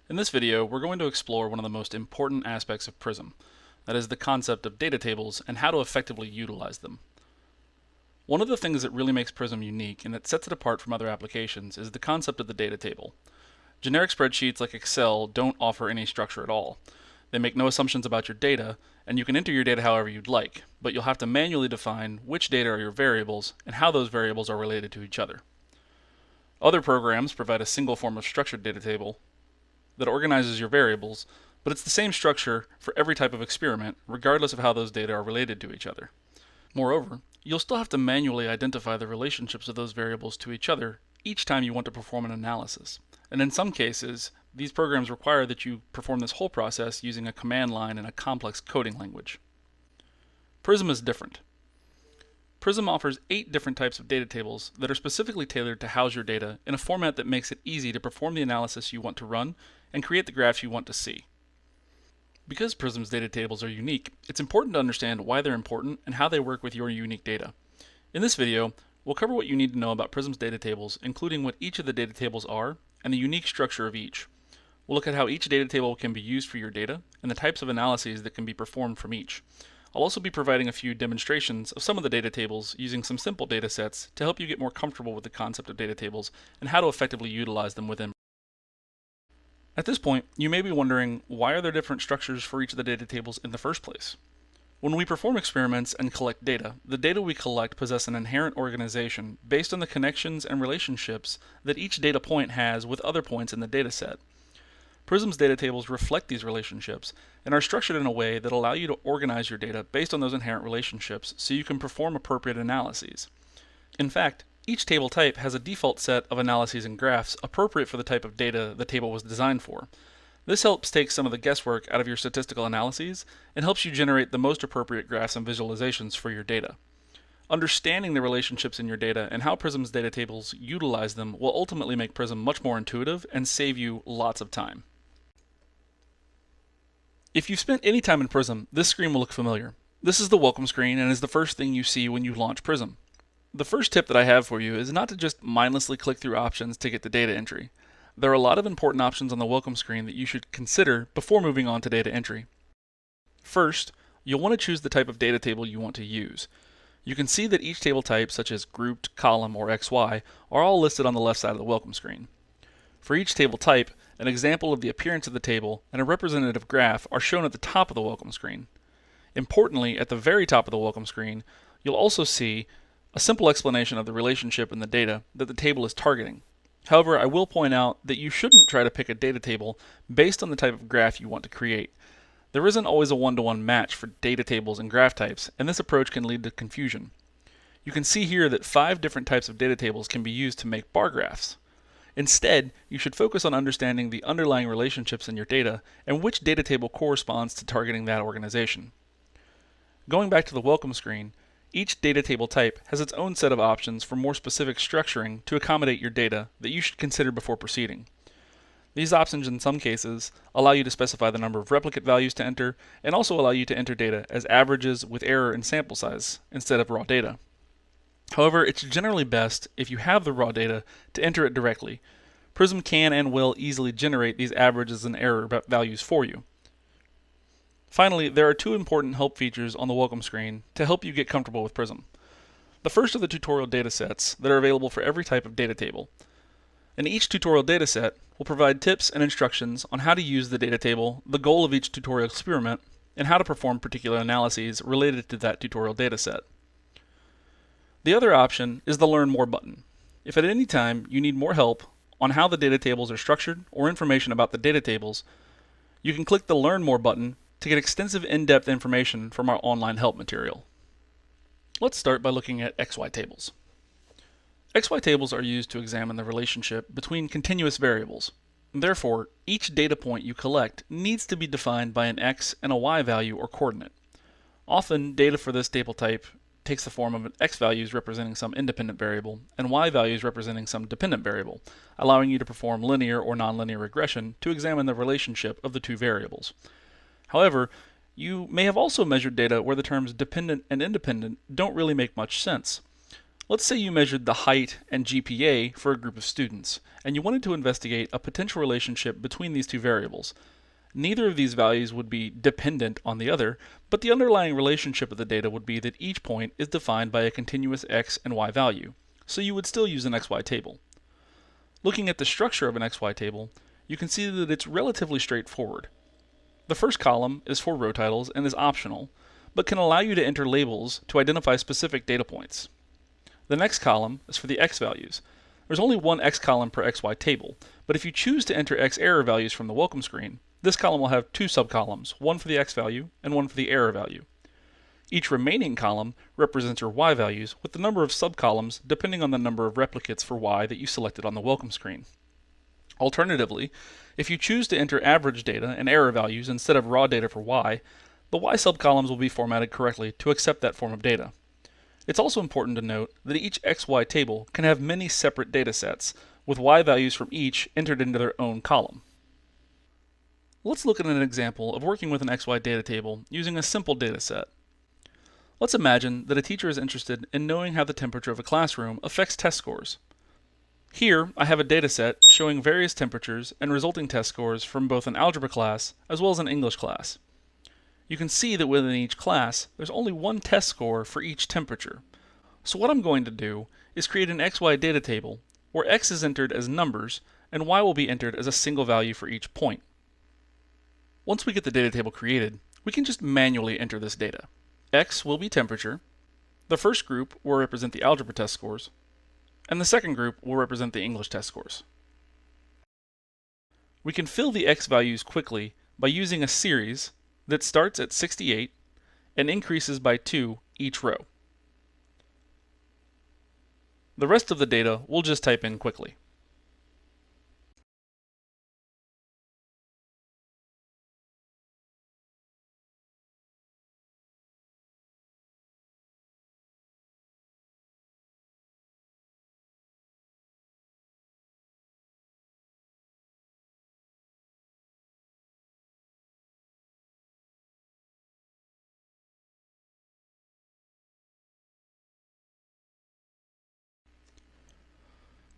In this video, we're going to explore one of the most important aspects of Prism, that is the concept of data tables and how to effectively utilize them. One of the things that really makes Prism unique and that sets it apart from other applications is the concept of the data table. Generic spreadsheets like Excel don't offer any structure at all. They make no assumptions about your data, and you can enter your data however you'd like, but you'll have to manually define which data are your variables and how those variables are related to each other. Other programs provide a single form of structured data table that organizes your variables, but it's the same structure for every type of experiment, regardless of how those data are related to each other. Moreover, you'll still have to manually identify the relationships of those variables to each other each time you want to perform an analysis. And in some cases, these programs require that you perform this whole process using a command line and a complex coding language. Prism is different. Prism offers 8 different types of data tables that are specifically tailored to house your data in a format that makes it easy to perform the analysis you want to run and create the graphs you want to see. Because Prism's data tables are unique, it's important to understand why they're important and how they work with your unique data. In this video, we'll cover what you need to know about Prism's data tables, including what each of the data tables are and the unique structure of each. We'll look at how each data table can be used for your data and the types of analyses that can be performed from each. I'll also be providing a few demonstrations of some of the data tables using some simple data sets to help you get more comfortable with the concept of data tables and how to effectively utilize them within. At this point, you may be wondering, why are there different structures for each of the data tables in the first place? When we perform experiments and collect data, the data we collect possess an inherent organization based on the connections and relationships that each data point has with other points in the data set. Prism's data tables reflect these relationships and are structured in a way that allow you to organize your data based on those inherent relationships so you can perform appropriate analyses. In fact, each table type has a default set of analyses and graphs appropriate for the type of data the table was designed for. This helps take some of the guesswork out of your statistical analyses and helps you generate the most appropriate graphs and visualizations for your data. Understanding the relationships in your data and how Prism's data tables utilize them will ultimately make Prism much more intuitive and save you lots of time. If you've spent any time in Prism, this screen will look familiar. This is the welcome screen and is the first thing you see when you launch Prism. The first tip that I have for you is not to just mindlessly click through options to get to data entry. There are a lot of important options on the welcome screen that you should consider before moving on to data entry. First, you'll want to choose the type of data table you want to use. You can see that each table type, such as grouped, column, or XY, are all listed on the left side of the welcome screen. For each table type, an example of the appearance of the table and a representative graph are shown at the top of the welcome screen. Importantly, at the very top of the welcome screen, you'll also see a simple explanation of the relationship in the data that the table is targeting. However, I will point out that you shouldn't try to pick a data table based on the type of graph you want to create. There isn't always a one-to-one match for data tables and graph types, and this approach can lead to confusion. You can see here that 5 different types of data tables can be used to make bar graphs. Instead, you should focus on understanding the underlying relationships in your data and which data table corresponds to targeting that organization. Going back to the welcome screen, each data table type has its own set of options for more specific structuring to accommodate your data that you should consider before proceeding. These options in some cases allow you to specify the number of replicate values to enter and also allow you to enter data as averages with error in sample size instead of raw data. However, it's generally best, if you have the raw data, to enter it directly. Prism can and will easily generate these averages and error values for you. Finally, there are 2 important help features on the welcome screen to help you get comfortable with Prism. The first are the tutorial datasets that are available for every type of data table. And each tutorial dataset will provide tips and instructions on how to use the data table, the goal of each tutorial experiment, and how to perform particular analyses related to that tutorial dataset. The other option is the Learn More button. If at any time you need more help on how the data tables are structured or information about the data tables, you can click the Learn More button to get extensive in-depth information from our online help material. Let's start by looking at XY tables. XY tables are used to examine the relationship between continuous variables. Therefore, each data point you collect needs to be defined by an X and a Y value or coordinate. Often, data for this table type takes the form of X values representing some independent variable and Y values representing some dependent variable, allowing you to perform linear or nonlinear regression to examine the relationship of the 2 variables. However, you may have also measured data where the terms dependent and independent don't really make much sense. Let's say you measured the height and GPA for a group of students, and you wanted to investigate a potential relationship between these two variables. Neither of these values would be dependent on the other, but the underlying relationship of the data would be that each point is defined by a continuous x and y value, so you would still use an xy table. Looking at the structure of an xy table, you can see that it's relatively straightforward. The first column is for row titles and is optional, but can allow you to enter labels to identify specific data points. The next column is for the x values. There's only one x column per xy table, but if you choose to enter x error values from the welcome screen, this column will have two subcolumns, one for the x value and one for the error value. Each remaining column represents your y values, with the number of subcolumns depending on the number of replicates for y that you selected on the welcome screen. Alternatively, if you choose to enter average data and error values instead of raw data for y, the y subcolumns will be formatted correctly to accept that form of data. It's also important to note that each xy table can have many separate data sets, with y values from each entered into their own column. Let's look at an example of working with an xy data table using a simple data set. Let's imagine that a teacher is interested in knowing how the temperature of a classroom affects test scores. Here, I have a data set showing various temperatures and resulting test scores from both an algebra class as well as an English class. You can see that within each class, there's only one test score for each temperature. So what I'm going to do is create an xy data table where x is entered as numbers and y will be entered as a single value for each point. Once we get the data table created, we can just manually enter this data. X will be temperature, the first group will represent the algebra test scores, and the second group will represent the English test scores. We can fill the x values quickly by using a series that starts at 68 and increases by 2 each row. The rest of the data we'll just type in quickly.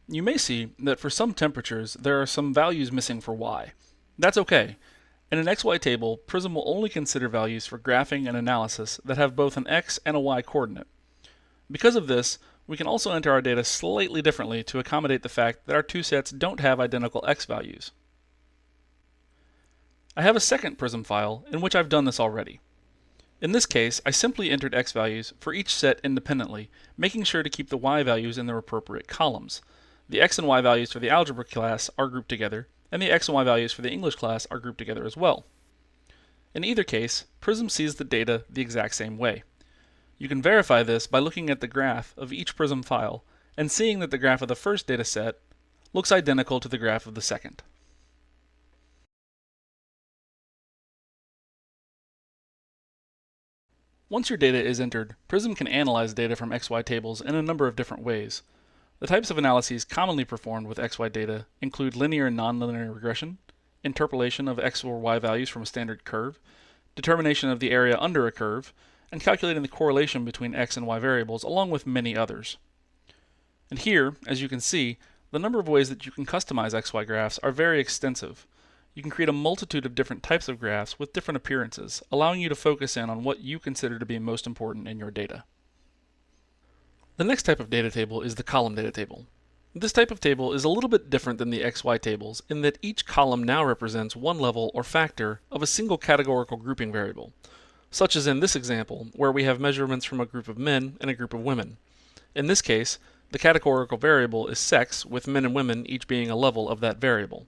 You may see that for some temperatures there are some values missing for y. That's okay. In an xy table, Prism will only consider values for graphing and analysis that have both an x and a y coordinate. Because of this, we can also enter our data slightly differently to accommodate the fact that our two sets don't have identical x values. I have a second Prism file in which I've done this already. In this case, I simply entered x values for each set independently, making sure to keep the y values in their appropriate columns. The x and y values for the algebra class are grouped together, and the x and y values for the English class are grouped together as well. In either case, Prism sees the data the exact same way. You can verify this by looking at the graph of each Prism file and seeing that the graph of the first data set looks identical to the graph of the second. Once your data is entered, Prism can analyze data from XY tables in a number of different ways. The types of analyses commonly performed with XY data include linear and nonlinear regression, interpolation of x or y values from a standard curve, determination of the area under a curve, and calculating the correlation between x and y variables, along with many others. And here, as you can see, the number of ways that you can customize XY graphs are very extensive. You can create a multitude of different types of graphs with different appearances, allowing you to focus in on what you consider to be most important in your data. The next type of data table is the column data table. This type of table is a little bit different than the XY tables in that each column now represents one level or factor of a single categorical grouping variable, such as in this example where we have measurements from a group of men and a group of women. In this case, the categorical variable is sex, with men and women each being a level of that variable.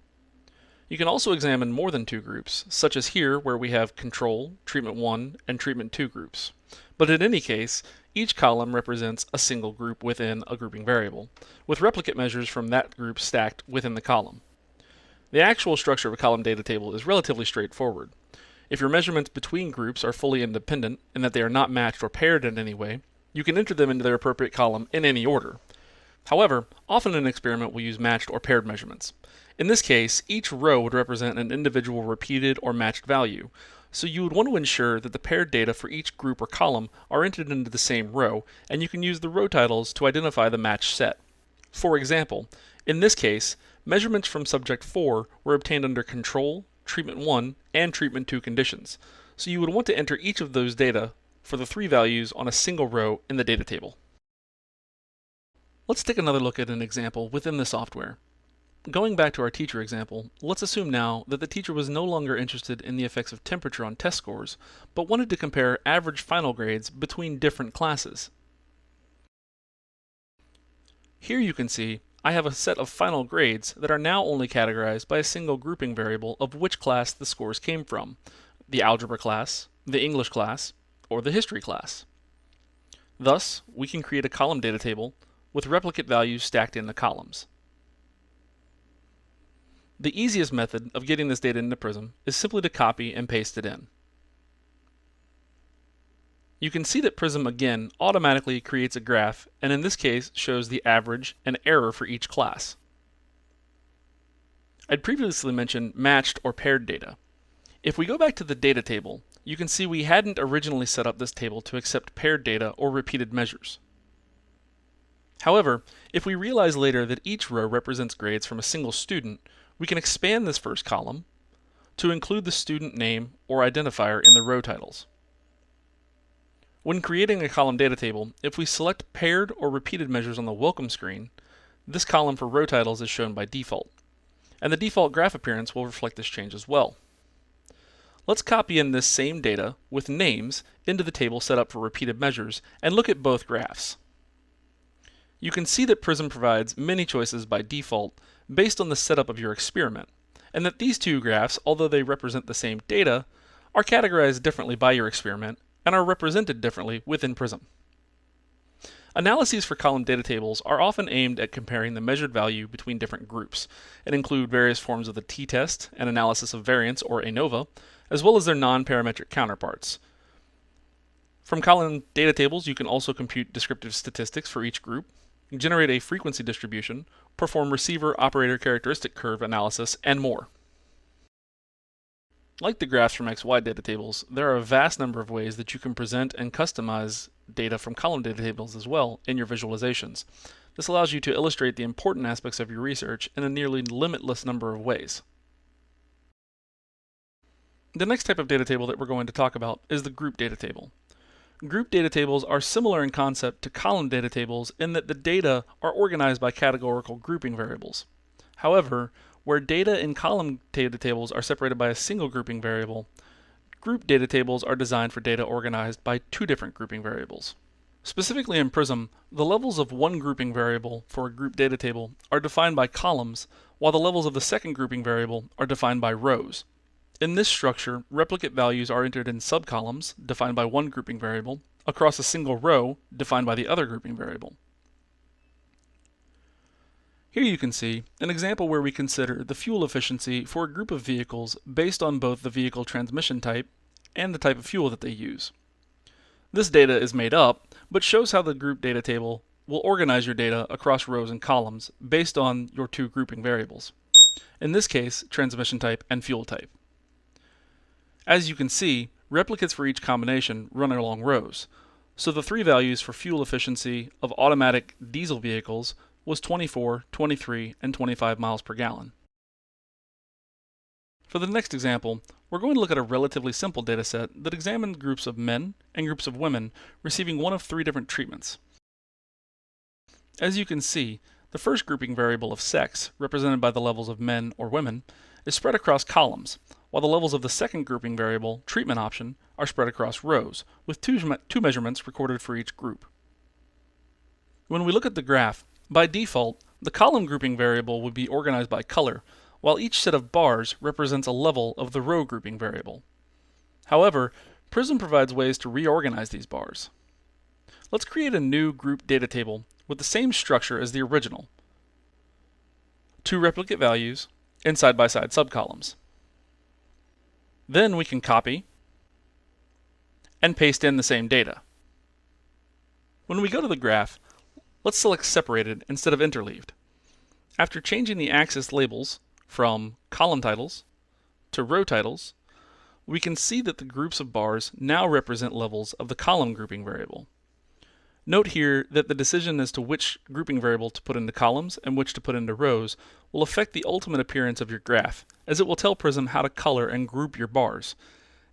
You can also examine more than two groups, such as here where we have control, treatment 1, and treatment 2 groups. But in any case, each column represents a single group within a grouping variable, with replicate measures from that group stacked within the column. The actual structure of a column data table is relatively straightforward. If your measurements between groups are fully independent and that they are not matched or paired in any way, you can enter them into their appropriate column in any order. However, often an experiment will use matched or paired measurements. In this case, each row would represent an individual repeated or matched value, So you would want to ensure that the paired data for each group or column are entered into the same row, and you can use the row titles to identify the matched set. For example, in this case, measurements from subject 4 were obtained under control, treatment 1, and treatment 2 conditions. So you would want to enter each of those data for the 3 values on a single row in the data table. Let's take another look at an example within the software. Going back to our teacher example, let's assume now that the teacher was no longer interested in the effects of temperature on test scores, but wanted to compare average final grades between different classes. Here you can see I have a set of final grades that are now only categorized by a single grouping variable of which class the scores came from, the algebra class, the English class, or the history class. Thus, we can create a column data table with replicate values stacked in the columns. The easiest method of getting this data into Prism is simply to copy and paste it in. You can see that Prism again automatically creates a graph, and in this case shows the average and error for each class. I'd previously mentioned matched or paired data. If we go back to the data table, you can see we hadn't originally set up this table to accept paired data or repeated measures. However, if we realize later that each row represents grades from a single student, we can expand this first column to include the student name or identifier in the row titles. When creating a column data table, if we select paired or repeated measures on the welcome screen, this column for row titles is shown by default, and the default graph appearance will reflect this change as well. Let's copy in this same data with names into the table set up for repeated measures and look at both graphs. You can see that Prism provides many choices by default based on the setup of your experiment, and that these two graphs, although they represent the same data, are categorized differently by your experiment and are represented differently within Prism. Analyses for column data tables are often aimed at comparing the measured value between different groups and include various forms of the t-test and analysis of variance, or ANOVA, as well as their non-parametric counterparts. From column data tables, you can also compute descriptive statistics for each group, generate a frequency distribution, perform receiver operator characteristic curve analysis, and more. Like the graphs from XY data tables, there are a vast number of ways that you can present and customize data from column data tables as well in your visualizations. This allows you to illustrate the important aspects of your research in a nearly limitless number of ways. The next type of data table that we're going to talk about is the group data table. Group data tables are similar in concept to column data tables in that the data are organized by categorical grouping variables. However, where data in column data tables are separated by a single grouping variable, group data tables are designed for data organized by two different grouping variables. Specifically in Prism, the levels of one grouping variable for a group data table are defined by columns, while the levels of the second grouping variable are defined by rows. In this structure, replicate values are entered in subcolumns, defined by one grouping variable, across a single row, defined by the other grouping variable. Here you can see an example where we consider the fuel efficiency for a group of vehicles based on both the vehicle transmission type and the type of fuel that they use. This data is made up, but shows how the group data table will organize your data across rows and columns based on your two grouping variables. In this case, transmission type and fuel type. As you can see, replicates for each combination run along rows, so the three values for fuel efficiency of automatic diesel vehicles was 24, 23, and 25 miles per gallon. For the next example, we're going to look at a relatively simple data set that examined groups of men and groups of women receiving one of three different treatments. As you can see, the first grouping variable of sex, represented by the levels of men or women, is spread across columns, while the levels of the second grouping variable, treatment option, are spread across rows, with two measurements recorded for each group. When we look at the graph, by default, the column grouping variable would be organized by color, while each set of bars represents a level of the row grouping variable. However, Prism provides ways to reorganize these bars. Let's create a new group data table with the same structure as the original. Two replicate values in side-by-side subcolumns. Then we can copy and paste in the same data. When we go to the graph, let's select separated instead of interleaved. After changing the axis labels from column titles to row titles, we can see that the groups of bars now represent levels of the column grouping variable. Note here that the decision as to which grouping variable to put into columns and which to put into rows will affect the ultimate appearance of your graph, as it will tell Prism how to color and group your bars.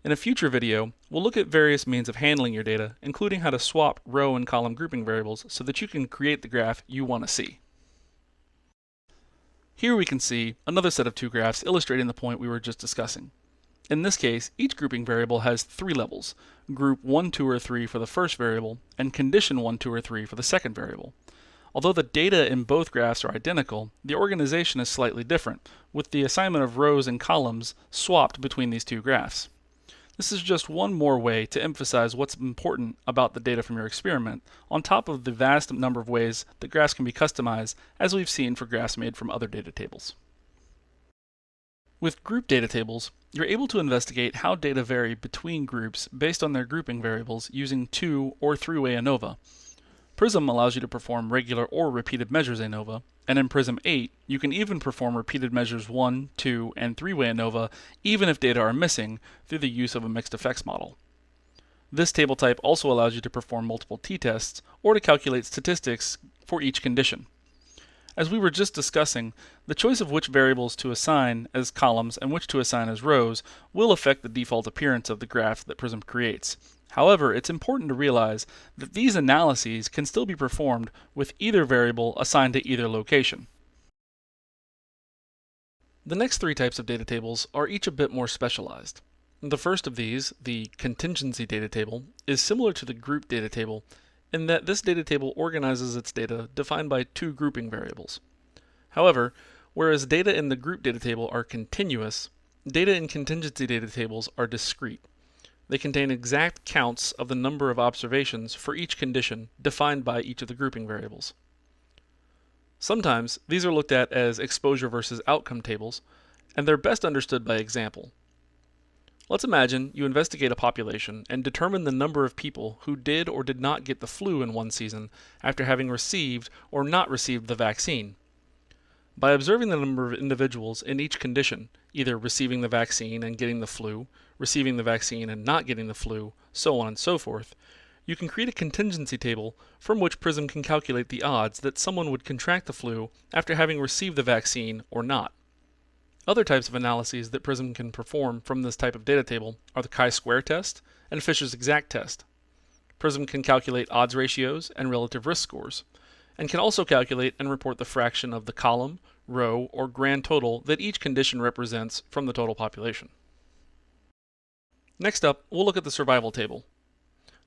In a future video, we'll look at various means of handling your data, including how to swap row and column grouping variables so that you can create the graph you want to see. Here we can see another set of two graphs illustrating the point we were just discussing. In this case, each grouping variable has three levels: group 1, 2, or 3 for the first variable, and condition 1, 2, or 3 for the second variable. Although the data in both graphs are identical, the organization is slightly different, with the assignment of rows and columns swapped between these two graphs. This is just one more way to emphasize what's important about the data from your experiment, on top of the vast number of ways that graphs can be customized, as we've seen for graphs made from other data tables. With group data tables, you're able to investigate how data vary between groups based on their grouping variables using two- or three-way ANOVA. Prism allows you to perform regular or repeated measures ANOVA, and in Prism 8, you can even perform repeated measures 1, 2, and 3-way ANOVA even if data are missing through the use of a mixed effects model. This table type also allows you to perform multiple t-tests or to calculate statistics for each condition. As we were just discussing, the choice of which variables to assign as columns and which to assign as rows will affect the default appearance of the graph that Prism creates. However, it's important to realize that these analyses can still be performed with either variable assigned to either location. The next three types of data tables are each a bit more specialized. The first of these, the contingency data table, is similar to the group data table in that this data table organizes its data defined by two grouping variables. However, whereas data in the group data table are continuous, data in contingency data tables are discrete. They contain exact counts of the number of observations for each condition defined by each of the grouping variables. Sometimes these are looked at as exposure versus outcome tables, and they're best understood by example. Let's imagine you investigate a population and determine the number of people who did or did not get the flu in one season after having received or not received the vaccine. By observing the number of individuals in each condition, either receiving the vaccine and getting the flu, receiving the vaccine and not getting the flu, so on and so forth, you can create a contingency table from which Prism can calculate the odds that someone would contract the flu after having received the vaccine or not. Other types of analyses that Prism can perform from this type of data table are the chi-square test and Fisher's exact test. Prism can calculate odds ratios and relative risk scores, and can also calculate and report the fraction of the column, row, or grand total that each condition represents from the total population. Next up, we'll look at the survival table.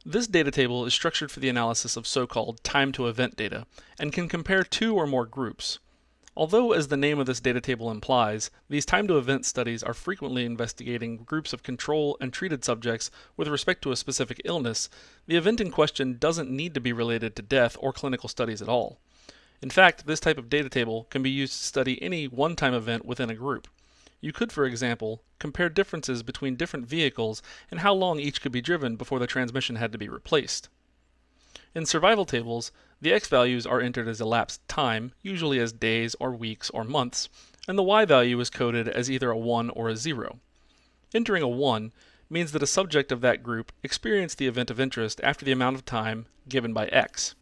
This data table is structured for the analysis of so-called time-to-event data and can compare two or more groups. Although, as the name of this data table implies, these time-to-event studies are frequently investigating groups of control and treated subjects with respect to a specific illness, the event in question doesn't need to be related to death or clinical studies at all. In fact, this type of data table can be used to study any one-time event within a group. You could, for example, compare differences between different vehicles and how long each could be driven before the transmission had to be replaced. In survival tables, the x values are entered as elapsed time, usually as days or weeks or months, and the y value is coded as either a 1 or a 0. Entering a 1 means that a subject of that group experienced the event of interest after the amount of time given by x.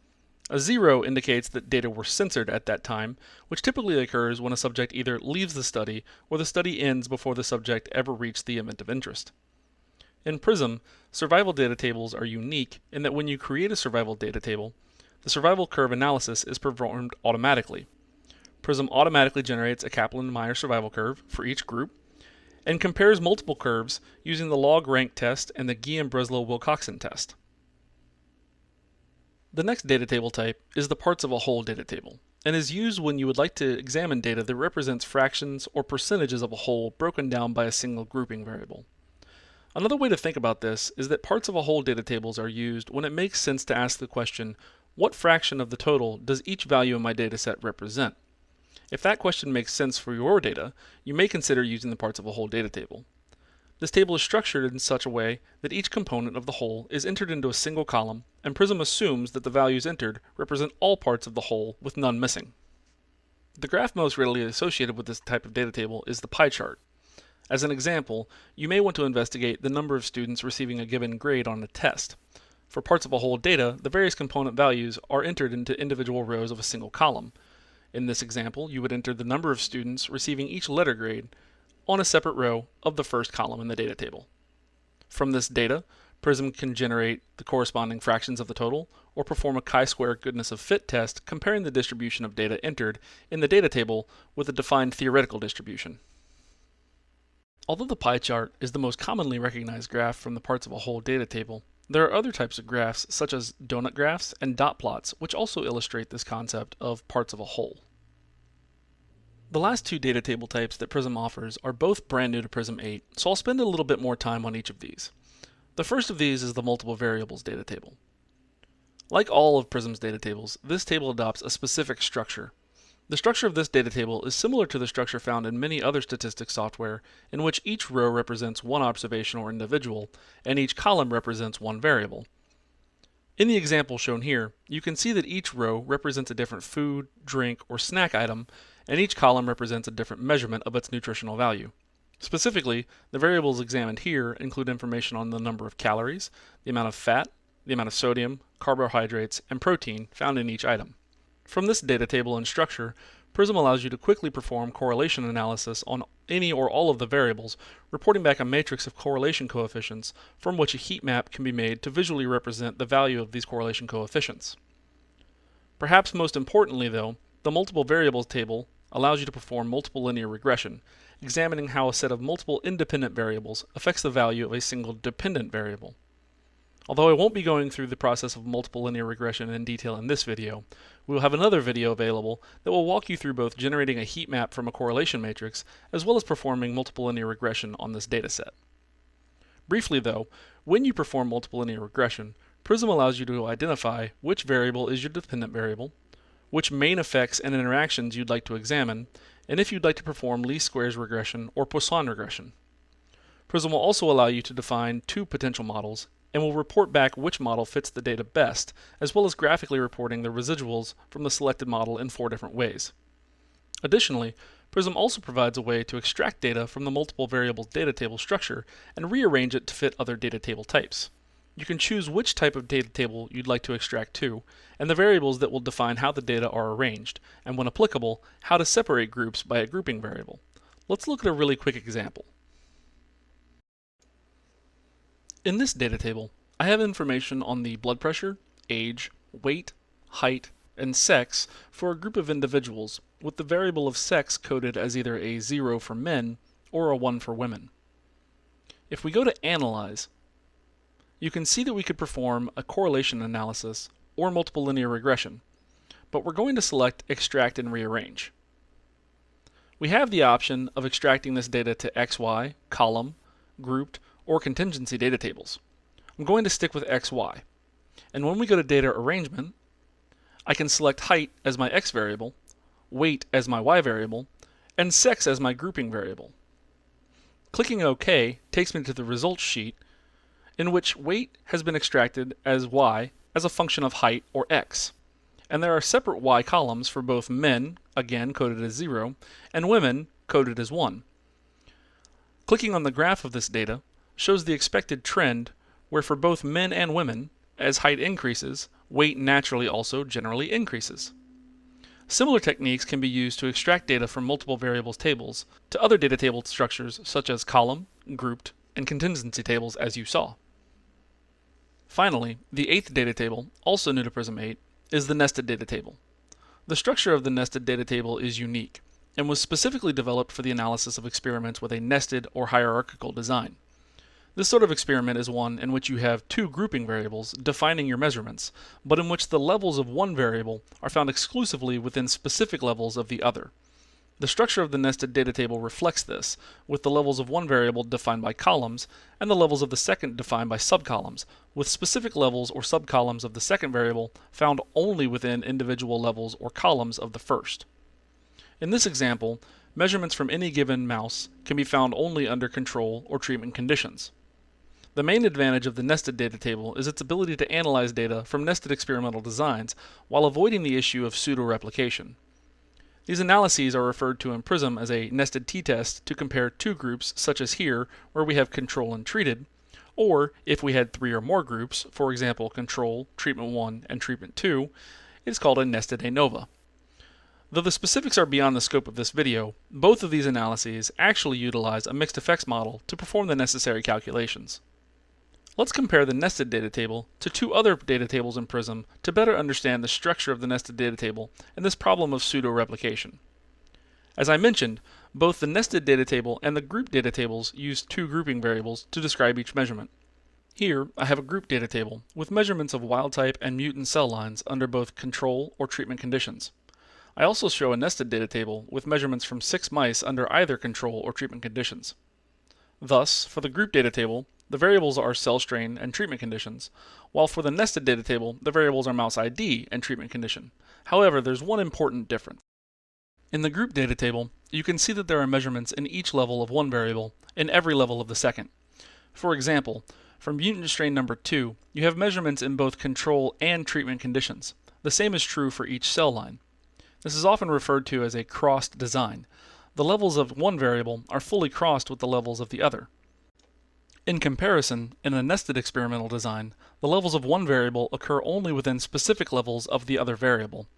A 0 indicates that data were censored at that time, which typically occurs when a subject either leaves the study or the study ends before the subject ever reached the event of interest. In Prism, survival data tables are unique in that when you create a survival data table, the survival curve analysis is performed automatically. Prism automatically generates a Kaplan-Meier survival curve for each group and compares multiple curves using the log rank test and the Guillen-Breslow-Wilcoxon test. The next data table type is the parts of a whole data table, and is used when you would like to examine data that represents fractions or percentages of a whole broken down by a single grouping variable. Another way to think about this is that parts of a whole data tables are used when it makes sense to ask the question, what fraction of the total does each value in my dataset represent? If that question makes sense for your data, you may consider using the parts of a whole data table. This table is structured in such a way that each component of the whole is entered into a single column, and Prism assumes that the values entered represent all parts of the whole with none missing. The graph most readily associated with this type of data table is the pie chart. As an example, you may want to investigate the number of students receiving a given grade on a test. For parts of a whole data, the various component values are entered into individual rows of a single column. In this example, you would enter the number of students receiving each letter grade on a separate row of the first column in the data table. From this data, Prism can generate the corresponding fractions of the total, or perform a chi-square goodness of fit test comparing the distribution of data entered in the data table with a defined theoretical distribution. Although the pie chart is the most commonly recognized graph from the parts of a whole data table, there are other types of graphs such as donut graphs and dot plots which also illustrate this concept of parts of a whole. The last two data table types that Prism offers are both brand new to Prism 8, so I'll spend a little bit more time on each of these. The first of these is the multiple variables data table. Like all of Prism's data tables, this table adopts a specific structure. The structure of this data table is similar to the structure found in many other statistics software, in which each row represents one observation or individual, and each column represents one variable. In the example shown here, you can see that each row represents a different food, drink, or snack item, and each column represents a different measurement of its nutritional value. Specifically, the variables examined here include information on the number of calories, the amount of fat, the amount of sodium, carbohydrates, and protein found in each item. From this data table and structure, Prism allows you to quickly perform correlation analysis on any or all of the variables, reporting back a matrix of correlation coefficients from which a heat map can be made to visually represent the value of these correlation coefficients. Perhaps most importantly though, the multiple variables table allows you to perform multiple linear regression, examining how a set of multiple independent variables affects the value of a single dependent variable. Although I won't be going through the process of multiple linear regression in detail in this video, we will have another video available that will walk you through both generating a heat map from a correlation matrix as well as performing multiple linear regression on this dataset. Briefly though, when you perform multiple linear regression, Prism allows you to identify which variable is your dependent variable, which main effects and interactions you'd like to examine, and if you'd like to perform least squares regression or Poisson regression. Prism will also allow you to define two potential models and will report back which model fits the data best, as well as graphically reporting the residuals from the selected model in 4 different ways. Additionally, Prism also provides a way to extract data from the multiple variables data table structure and rearrange it to fit other data table types. You can choose which type of data table you'd like to extract to, and the variables that will define how the data are arranged, and when applicable, how to separate groups by a grouping variable. Let's look at a really quick example. In this data table, I have information on the blood pressure, age, weight, height, and sex for a group of individuals, with the variable of sex coded as either a 0 for men or a 1 for women. If we go to Analyze, you can see that we could perform a correlation analysis or multiple linear regression, but we're going to select Extract and Rearrange. We have the option of extracting this data to XY, column, grouped, or contingency data tables. I'm going to stick with XY. And when we go to Data Arrangement, I can select height as my X variable, weight as my Y variable, and sex as my grouping variable. Clicking OK takes me to the results sheet in which weight has been extracted as Y as a function of height or X. And there are separate Y columns for both men, again coded as 0, and women, coded as 1. Clicking on the graph of this data shows the expected trend where for both men and women, as height increases, weight naturally also generally increases. Similar techniques can be used to extract data from multiple variables tables to other data table structures such as column, grouped, and contingency tables as you saw. Finally, the 8th data table, also new to Prism 8, is the nested data table. The structure of the nested data table is unique and was specifically developed for the analysis of experiments with a nested or hierarchical design. This sort of experiment is one in which you have two grouping variables defining your measurements, but in which the levels of one variable are found exclusively within specific levels of the other. The structure of the nested data table reflects this, with the levels of one variable defined by columns and the levels of the second defined by subcolumns, with specific levels or subcolumns of the second variable found only within individual levels or columns of the first. In this example, measurements from any given mouse can be found only under control or treatment conditions. The main advantage of the nested data table is its ability to analyze data from nested experimental designs while avoiding the issue of pseudo-replication. These analyses are referred to in Prism as a nested t-test to compare two groups, such as here, where we have control and treated, or if we had three or more groups, for example, control, treatment 1, and treatment 2, it's called a nested ANOVA. Though the specifics are beyond the scope of this video, both of these analyses actually utilize a mixed effects model to perform the necessary calculations. Let's compare the nested data table to two other data tables in Prism to better understand the structure of the nested data table and this problem of pseudo-replication. As I mentioned, both the nested data table and the group data tables use two grouping variables to describe each measurement. Here, I have a group data table with measurements of wild-type and mutant cell lines under both control or treatment conditions. I also show a nested data table with measurements from 6 mice under either control or treatment conditions. Thus, for the group data table, the variables are cell strain and treatment conditions, while for the nested data table, the variables are mouse ID and treatment condition. However, there's one important difference. In the group data table, you can see that there are measurements in each level of one variable in every level of the second. For example, for mutant strain number 2, you have measurements in both control and treatment conditions. The same is true for each cell line. This is often referred to as a crossed design. The levels of one variable are fully crossed with the levels of the other. In comparison, in a nested experimental design, the levels of one variable occur only within specific levels of the other variable.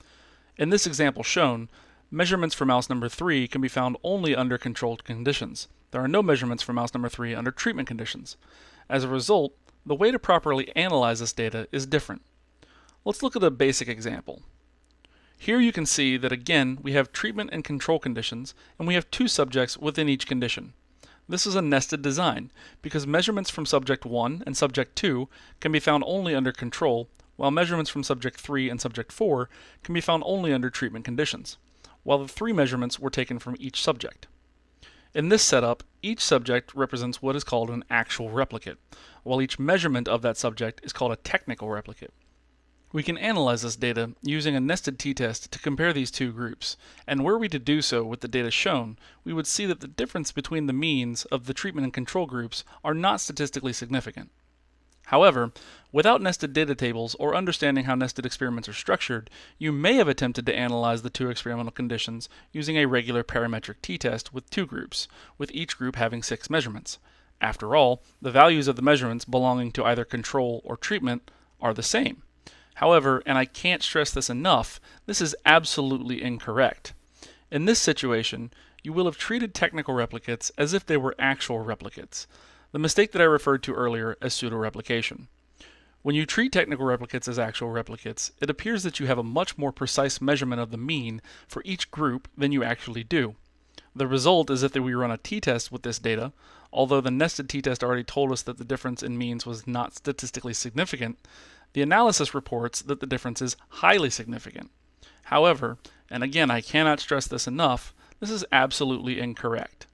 In this example shown, measurements for mouse number 3 can be found only under controlled conditions. There are no measurements for mouse number 3 under treatment conditions. As a result, the way to properly analyze this data is different. Let's look at a basic example. Here you can see that again we have treatment and control conditions, and we have two subjects within each condition. This is a nested design because measurements from subject 1 and subject 2 can be found only under control, while measurements from subject 3 and subject 4 can be found only under treatment conditions, while the 3 measurements were taken from each subject. In this setup, each subject represents what is called an actual replicate, while each measurement of that subject is called a technical replicate. We can analyze this data using a nested t-test to compare these two groups, and were we to do so with the data shown, we would see that the difference between the means of the treatment and control groups are not statistically significant. However, without nested data tables or understanding how nested experiments are structured, you may have attempted to analyze the two experimental conditions using a regular parametric t-test with two groups, with each group having 6 measurements. After all, the values of the measurements belonging to either control or treatment are the same. However, and I can't stress this enough, this is absolutely incorrect. In this situation, you will have treated technical replicates as if they were actual replicates, the mistake that I referred to earlier as pseudo-replication. When you treat technical replicates as actual replicates, it appears that you have a much more precise measurement of the mean for each group than you actually do. The result is that we run a t-test with this data, although the nested t-test already told us that the difference in means was not statistically significant. The analysis reports that the difference is highly significant. However, and again I cannot stress this enough, this is absolutely incorrect.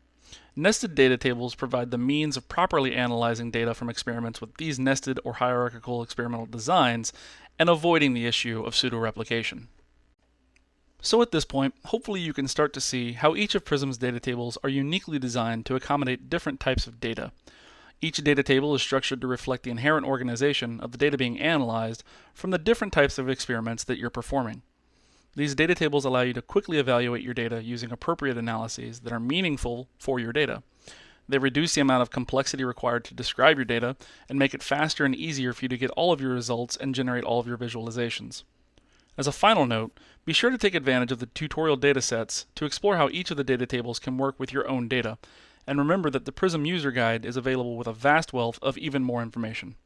Nested data tables provide the means of properly analyzing data from experiments with these nested or hierarchical experimental designs and avoiding the issue of pseudo-replication. So at this point, hopefully you can start to see how each of Prism's data tables are uniquely designed to accommodate different types of data. Each data table is structured to reflect the inherent organization of the data being analyzed from the different types of experiments that you're performing. These data tables allow you to quickly evaluate your data using appropriate analyses that are meaningful for your data. They reduce the amount of complexity required to describe your data and make it faster and easier for you to get all of your results and generate all of your visualizations. As a final note, be sure to take advantage of the tutorial datasets to explore how each of the data tables can work with your own data. And remember that the Prism User Guide is available with a vast wealth of even more information.